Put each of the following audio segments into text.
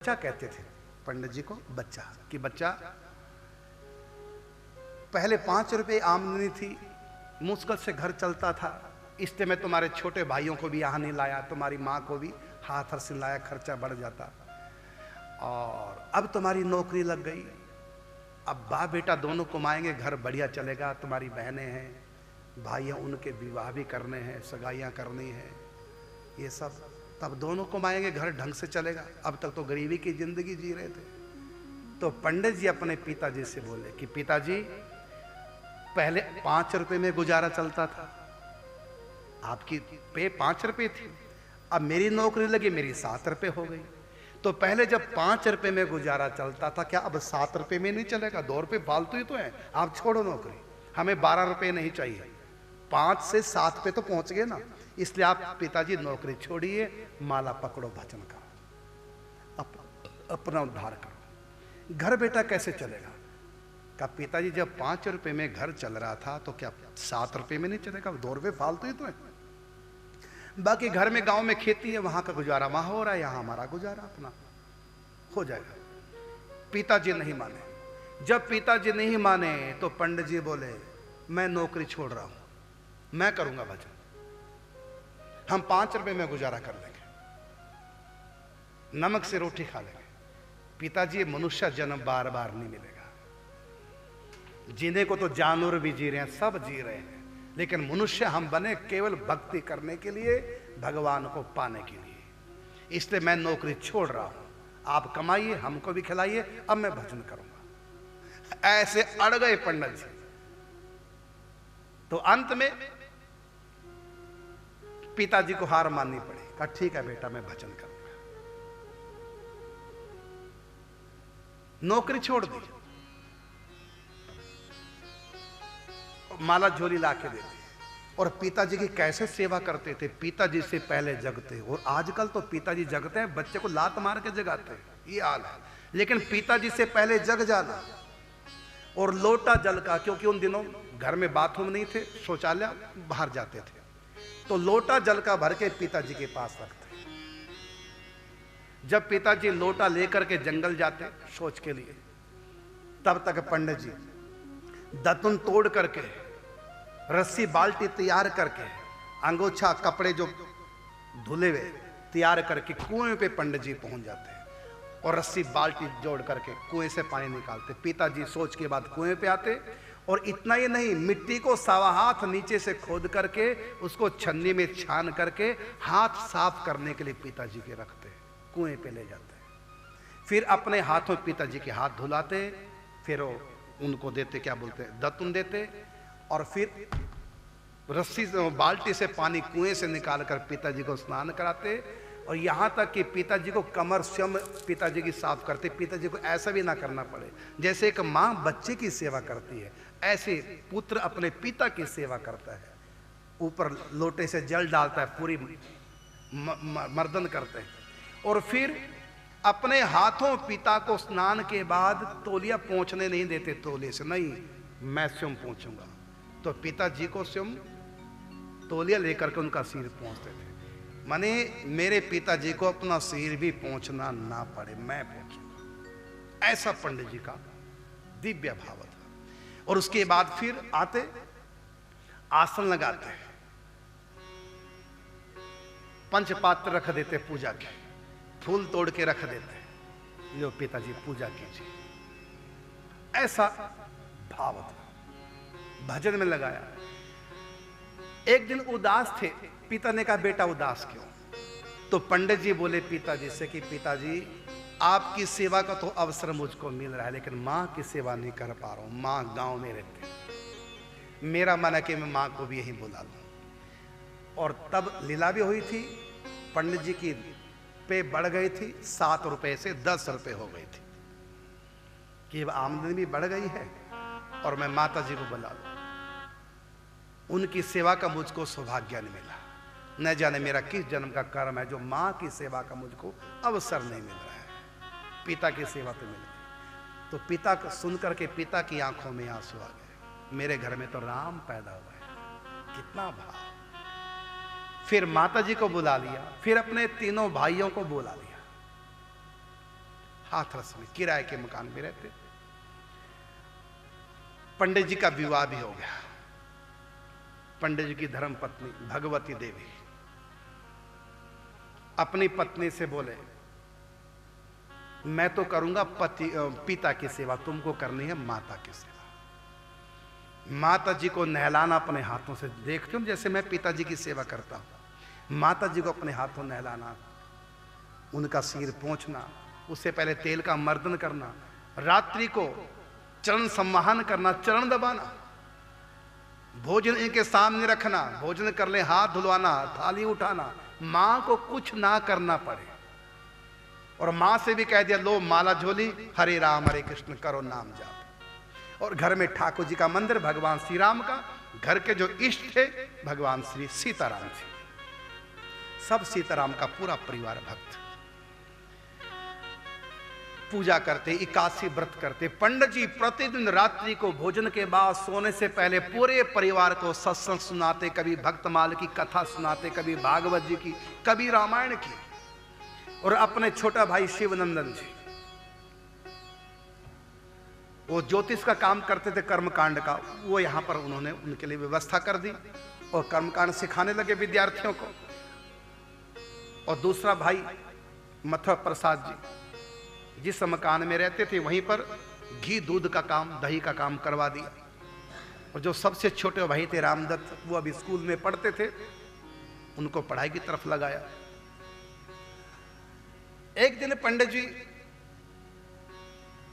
बच्चा कहते थे पंडित जी को, बच्चा कि बच्चा पहले 5 रुपए आमदनी थी, मुश्किल से घर चलता था, इसलिए मैं तुम्हारे छोटे भाइयों को भी यहाँ नहीं लाया, तुम्हारी माँ को भी हाथ से लाया, खर्चा बढ़ जाता। और अब तुम्हारी नौकरी लग गई, अब बाप बेटा दोनों कमाएंगे, घर बढ़िया चलेगा, तुम्हारी बहनें हैं, भाई हैं, उनके विवाह भी करने हैं, सगाइयाँ करनी है, ये सब तब दोनों कमाएंगे, घर ढंग से चलेगा। अब तक तो गरीबी की जिंदगी जी रहे थे। तो पंडित जी अपने पिताजी से बोले कि पिताजी पहले 5 रुपए में गुजारा चलता था, आपकी पे 5 रुपए थी, अब मेरी नौकरी लगी, मेरी 7 रुपए हो गई। तो पहले जब 5 रुपए में गुजारा चलता था, क्या अब 7 रुपए में नहीं चलेगा? 2 रुपए फालतू ही तो है, आप छोड़ो नौकरी, हमें 12 रुपए नहीं चाहिए, 5 से 7 पे तो पहुंच गए ना, इसलिए आप पिताजी नौकरी छोड़िए, माला पकड़ो, भजन करो, अपना उद्धार करो। घर बेटा कैसे चलेगा? का पिताजी जब 5 रुपए में घर चल रहा था तो क्या 7 रुपए में नहीं चलेगा? 2 रुपए फालतू ही तो है। बाकी घर में गांव में खेती है, वहां का गुजारा वहां हो रहा है, यहां हमारा गुजारा अपना हो जाएगा। पिताजी नहीं माने। जब पिताजी नहीं माने तो पंडित जी बोले मैं नौकरी छोड़ रहा हूं, मैं करूंगा भजन, हम 5 रुपए में गुजारा कर लेंगे, नमक से रोटी खा लेंगे। पिताजी मनुष्य जन्म बार बार नहीं मिलेगा, जीने को तो जानवर भी जी रहे हैं, सब जी रहे हैं, लेकिन मनुष्य हम बने केवल भक्ति करने के लिए, भगवान को पाने के लिए। इसलिए मैं नौकरी छोड़ रहा हूं, आप कमाइए, हमको भी खिलाइए, अब मैं भजन करूंगा। ऐसे अड़ गए पंडित जी। तो अंत में पिताजी को हार माननी पड़ी, कहा ठीक है बेटा मैं भजन करूंगा। नौकरी छोड़ दी, माला झोली लाके देते, और पिताजी की कैसे सेवा करते थे, पिताजी से पहले जगते। और आजकल तो पिताजी जगते हैं, बच्चे को लात मार के जगाते हैं, ये हाल है। लेकिन पिताजी से पहले जग जाना, और लोटा जल का, क्योंकि उन दिनों घर में बाथरूम नहीं थे, शौचालय बाहर जाते थे, तो लोटा जल का भर के पिताजी के पास रखते। जब पिताजी लोटा लेकर के जंगल जाते शौच के लिए, तब तक पंडित जी दतुन तोड़ करके, रस्सी बाल्टी तैयार करके, अंगोछा कपड़े जो धुले हुए तैयार करके कुएं पे पंडित जी पहुंच जाते हैं, और रस्सी बाल्टी जोड़ करके कुएं से पानी निकालते। पिताजी सोच के बाद कुएं पे आते, और इतना ही नहीं, मिट्टी को 1.25 हाथ नीचे से खोद करके उसको छन्नी में छान करके हाथ साफ करने के लिए पिताजी के रखते, कुएं पे ले जाते। फिर अपने हाथों पिताजी के हाथ धुलाते, फिर उनको देते, क्या बोलते हैं, दतुन देते, और फिर रस्सी से बाल्टी से पानी कुएं से निकाल कर पिताजी को स्नान कराते, और यहां तक कि पिताजी को कमर स्वयं पिताजी की साफ करते। पिताजी को ऐसा भी ना करना पड़े, जैसे एक मां बच्चे की सेवा करती है, ऐसे पुत्र अपने पिता की सेवा करता है, ऊपर लोटे से जल डालता है, पूरी मर्दन करते हैं, और फिर अपने हाथों पिता को स्नान के बाद तौलिया पोंछने नहीं देते, तौलिए से नहीं, मैं स्वयं पोंछूंगा। तो पिताजी को स्वयं तौलिया लेकर के उनका सिर पोंछते थे, माने मेरे पिताजी को अपना सिर भी पोंछना ना पड़े, मैं पोंछूंगा। ऐसा पंडित जी का दिव्य भाव था। और उसके बाद फिर आते, आसन लगाते, पंचपात्र रख देते पूजा के, फूल तोड़ के रख देते, जो पिताजी पूजा कीजिए, ऐसा भाव था। भजन में लगाया। एक दिन उदास थे, पिता ने कहा बेटा उदास क्यों? तो पंडित जी बोले पिताजी से कि पिताजी आपकी सेवा का तो अवसर मुझको मिल रहा है, लेकिन माँ की सेवा नहीं कर पा रहा हूँ, माँ गांव में रहते हैं, मेरा मन है कि मैं माँ को भी यहीं बुला लूँ। और तब लीला भी हुई थी, पंडित जी की पे बढ़ गई थी, 7 रुपए से 10 रुपए हो गई थी, कि आमदनी भी बढ़ गई है, और मैं माता जी को बुला लूँ। उनकी सेवा का मुझको सौभाग्य नहीं मिला, न जाने मेरा किस जन्म का कर्म है जो माँ की सेवा का मुझको अवसर नहीं मिल रहा है, पिता की सेवा तो मिल गई। तो पिता को सुन करके पिता की आंखों में आंसू आ गए, मेरे घर में तो राम पैदा हुआ है, कितना भाव। फिर माता जी को बुला लिया, फिर अपने तीनों भाइयों को बुला लिया, हाथरस में किराए के मकान में रहते। पंडित जी का विवाह भी हो गया। पंडित जी की धर्म पत्नी भगवती देवी अपनी पत्नी से बोले, मैं तो करूंगा पिता की सेवा, तुमको करनी है माता की सेवा। माता जी को नहलाना अपने हाथों से, देखते हो जैसे मैं पिताजी की सेवा करता हूं, माता जी को अपने हाथों नहलाना, उनका सिर पोंछना, उससे पहले तेल का मर्दन करना, रात्रि को चरण सम्मान करना, चरण दबाना, भोजन इनके सामने रखना, भोजन कर ले हाथ धुलवाना, थाली उठाना, मां को कुछ ना करना पड़े। और मां से भी कह दिया, लो माला झोली, हरे राम हरे कृष्ण करो नाम जाप। और घर में ठाकुर जी का मंदिर भगवान श्री राम का, घर के जो इष्ट थे भगवान श्री सीताराम जी, सब सीताराम का पूरा परिवार भक्त, पूजा करते, 81 व्रत करते। पंडित जी प्रतिदिन रात्रि को भोजन के बाद सोने से पहले पूरे परिवार को सत्संग सुनाते, कभी भक्तमाल की कथा सुनाते, कभी भागवत जी की, कभी रामायण की। और अपने छोटा भाई शिवनंदन जी, वो ज्योतिष का काम करते थे, कर्मकांड का, वो यहां पर उन्होंने उनके लिए व्यवस्था कर दी और कर्मकांड सिखाने लगे विद्यार्थियों को। और दूसरा भाई मथुरा प्रसाद जी जिस मकान में रहते थे वहीं पर घी दूध का काम, दही का काम करवा दिया। और जो सबसे छोटे भाई थे रामदत्त, वो अभी स्कूल में पढ़ते थे, उनको पढ़ाई की तरफ लगाया। एक दिन पंडित जी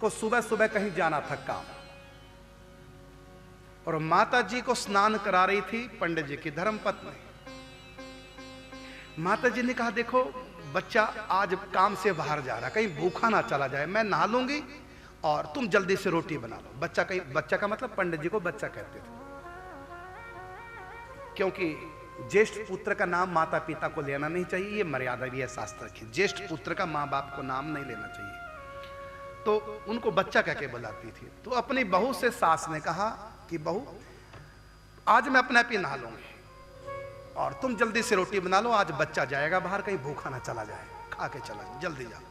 को सुबह सुबह कहीं जाना था काम, और माता जी को स्नान करा रही थी पंडित जी की धर्मपत्नी। माता जी ने कहा, देखो बच्चा आज काम से बाहर जा रहा, कहीं भूखा ना चला जाए, मैं नहा लूंगी और तुम जल्दी से रोटी बना लो। बच्चा कहीं, बच्चा का मतलब पंडित जी को बच्चा कहते थे, क्योंकि ज्येष्ठ पुत्र का नाम माता पिता को लेना नहीं चाहिए, ये मर्यादा भी है शास्त्र की। ज्येष्ठ पुत्र का माँ बाप को नाम नहीं लेना चाहिए, तो उनको बच्चा कह के बुलाती थी। तो अपनी बहू से सास ने कहा कि बहू आज मैं अपने आप ही नहा लूंगी और तुम जल्दी से रोटी बना लो, आज बच्चा जाएगा बाहर, कहीं भूखा ना चला जाए, खा के चला, जल्दी जाओ।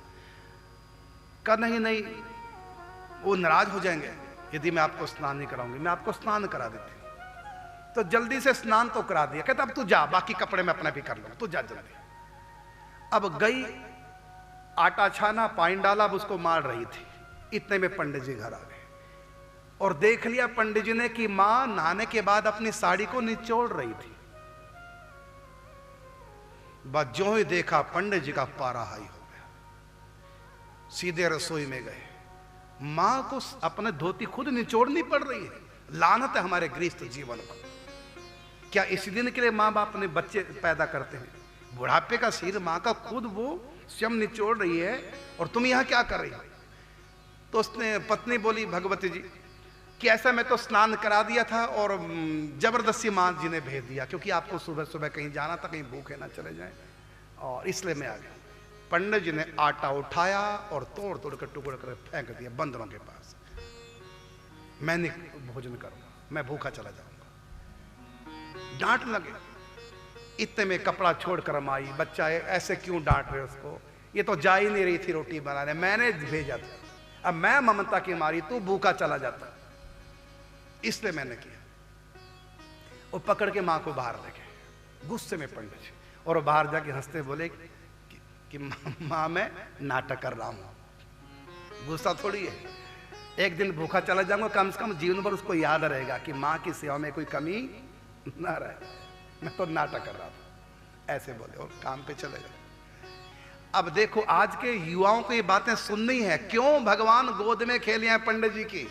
कर नहीं, वो नाराज हो जाएंगे यदि मैं आपको स्नान नहीं कराऊंगी, मैं आपको स्नान करा देती। तो जल्दी से स्नान तो करा दिया, कहता अब तू जा, बाकी कपड़े मैं अपना भी कर लूंगा, तू जा जल्दी। अब गई, आटा छाना, पानी डाला, अब उसको मार रही थी। इतने में पंडित जी घर आ गए और देख लिया पंडित जी ने कि मां नहाने के बाद अपनी साड़ी को निचोड़ रही थी। बस जो ही देखा पंडित जी का पारा हाई हो गया, सीधे रसोई में गए। मां को अपने धोती खुद निचोड़नी पड़ रही है। लानत है हमारे गृहस्थ जीवन को। क्या इसी दिन के लिए मां बाप ने बच्चे पैदा करते हैं? बुढ़ापे का सिर मां का खुद वो स्वयं निचोड़ रही है और तुम यहां क्या कर रही हो? तो उसने पत्नी बोली भगवती जी कि ऐसा मैं तो स्नान करा दिया था और जबरदस्ती मां जी ने भेज दिया, क्योंकि आपको सुबह सुबह कहीं जाना था, कहीं भूखे ना चले जाएं, और इसलिए मैं आ गया। पंडित जी ने आटा उठाया और तोड़ तोड़ कर टुकड़े कर फेंक दिया बंदरों के पास। मैं नहीं भोजन करूंगा, मैं भूखा चला जाऊंगा। डांट लगे। इतने में कपड़ा छोड़कर हम आई, बच्चा ऐसे क्यों डांट रहे उसको, ये तो जा ही नहीं रही थी रोटी बनाने, मैंने भेजा था, अब मैं ममता की मारी तू भूखा चला जाता, इसलिए मैंने किया। वो पकड़ के मां को बाहर ले गए गुस्से में पंडित जी, और बाहर जाके हंसते बोले कि मां मैं नाटक कर रहा हूं, गुस्सा थोड़ी है, एक दिन भूखा चला जाऊंगा, कम से कम जीवन भर उसको याद रहेगा कि मां की सेवा में कोई कमी ना रहे, मैं तो नाटक कर रहा था, ऐसे बोले और काम पे चले गए। अब देखो आज के युवाओं को ये बातें सुननी है, क्यों भगवान गोद में खेले हैं पंडित जी की।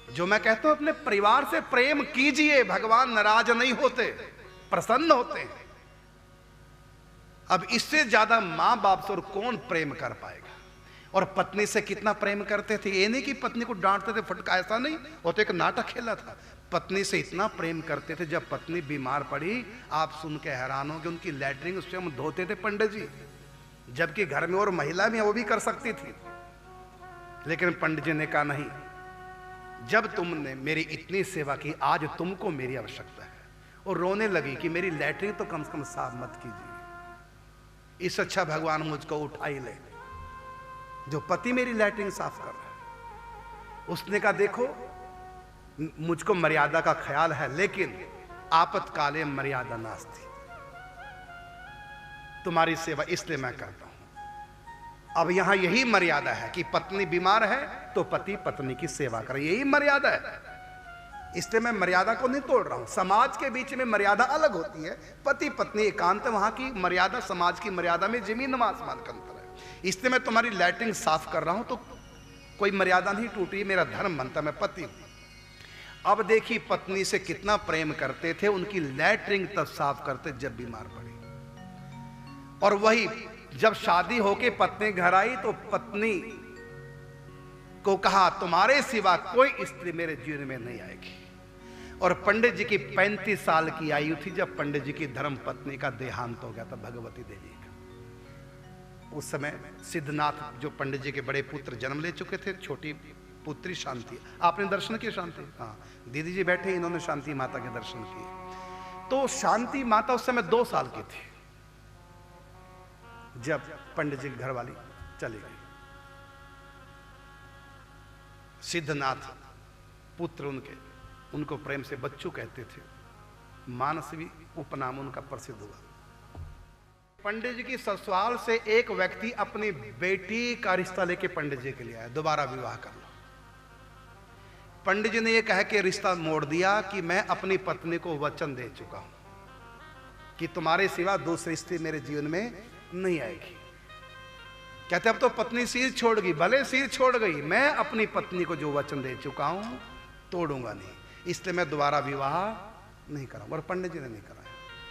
जो मैं कहता हूं अपने परिवार से प्रेम कीजिए, भगवान नाराज नहीं होते, प्रसन्न होते हैं। अब इससे ज्यादा मां बाप से और कौन प्रेम कर पाएगा। और पत्नी से कितना प्रेम करते थे, ये नहीं कि पत्नी को डांटते थे फटका, ऐसा नहीं, वो तो एक नाटक खेला था। पत्नी से इतना प्रेम करते थे, जब पत्नी बीमार पड़ी आप सुन के हैरान हो कि उनकी लैट्रिन उस टाइम धोते थे पंडित जी, जबकि घर में और महिला भी वो भी कर सकती थी। लेकिन पंडित जी ने कहा नहीं, जब तुमने मेरी इतनी सेवा की, आज तुमको मेरी आवश्यकता है। और रोने लगी कि मेरी लैट्रिन तो कम से कम साफ मत कीजिए। इस अच्छा भगवान मुझको उठा ही ले। जो पति मेरी लैट्रिन साफ कर रहा है, उसने कहा देखो मुझको मर्यादा का ख्याल है, लेकिन आपतकाले मर्यादा नास्ति, तुम्हारी सेवा इसलिए मैं करता हूं। अब यहां यही मर्यादा है कि पत्नी बीमार है तो पति पत्नी की सेवा करे, यही मर्यादा है। इसलिए मैं मर्यादा को नहीं तोड़ रहा हूं। समाज के बीच में मर्यादा अलग होती है, पति पत्नी एकांत, वहां की मर्यादा समाज की मर्यादा में जमीन आसमान का अंतर है। इसलिए मैं तुम्हारी लैट्रिन साफ कर रहा हूं, तो कोई मर्यादा नहीं टूटी, मेरा धर्म बनता, मैं पति हूं। अब देखिए पत्नी से कितना प्रेम करते थे, उनकी लैट्रिन तब साफ करते जब बीमार पड़ी। और वही जब शादी होके पत्नी घर आई तो पत्नी को कहा तुम्हारे सिवा कोई स्त्री मेरे जीवन में नहीं आएगी। और पंडित जी की 35 साल की आयु थी जब पंडित जी की धर्म पत्नी का देहांत हो गया था, भगवती देवी का। उस समय सिद्धनाथ जो पंडित जी के बड़े पुत्र जन्म ले चुके थे, छोटी पुत्री शांति, आपने दर्शन किए शांति? हाँ, दीदी जी बैठे, इन्होंने शांति माता के दर्शन किए। तो शांति माता उस समय 2 साल की थी जब पंडित जी की घरवाली चली गई। सिद्धनाथ पुत्र उनको प्रेम से बच्चू कहते थे, मानसवी उपनाम उनका प्रसिद्ध हुआ। पंडित जी की ससुराल से एक व्यक्ति अपनी बेटी का रिश्ता लेके पंडित जी के लिए आया, दोबारा विवाह कर लो। पंडित जी ने यह कह के रिश्ता मोड़ दिया कि मैं अपनी पत्नी को वचन दे चुका हूं कि तुम्हारे सिवा दूसरी स्त्री मेरे जीवन में नहीं आएगी। कहते अब तो पत्नी सिर छोड़ गई, भले सिर छोड़ गई, मैं अपनी पत्नी को जो वचन दे चुका हूं तोड़ूंगा नहीं, इसलिए मैं दोबारा विवाह नहीं करूंगा। और पंडित जी ने नहीं करा।